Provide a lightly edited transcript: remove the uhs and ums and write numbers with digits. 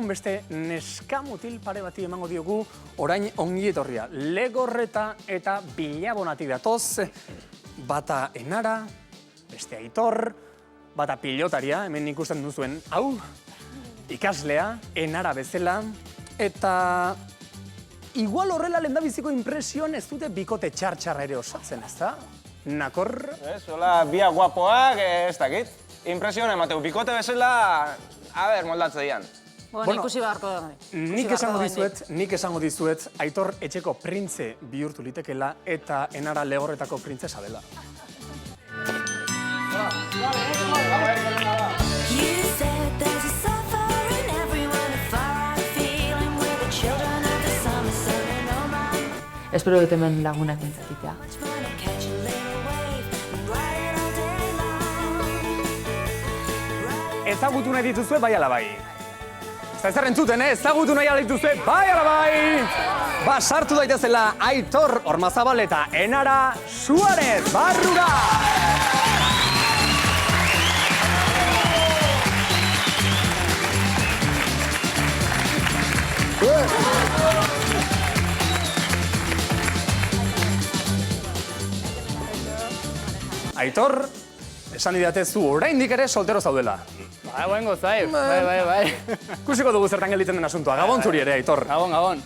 Beste neska mutil pare bati emango diogu orain ongi etorria. Legorreta eta Bilabonatik datoz, bata Enara, beste Aitor, bata pilotaria, hemen ikusten duzuen hau, ikaslea, Enara bezala, eta igual horrela lehendabiziko impresioan ez dute bikote txar-txarra ere osatzen, ez da? Nakor? Hola, bia guapoak, ez dakit. Impresioan emateu, bikote bezala, moldatze dian. Bueno, ikusi beharko da. Nik esango dizuet, Aitor etxeko printze bihurtu litekela eta Enara Legorretako printzesa dela. Espero dut hemen lagunak mintzakitea. Ezagutu nahi dituzue, bai ala bai. Ez zer entzuten, ezagutu nahi ala dituzue, bai ala bai. Ba, sartu daitezela Aitor Ormazabal eta Enara Suarez, barrura! Aitor, esan didatezu oraindik ere soltero zaudela. Bai, buen gozai, bai. Kusiko dugu zertan gelditzen den asuntoa. Gabon zuri ere, Aitor. Gabon.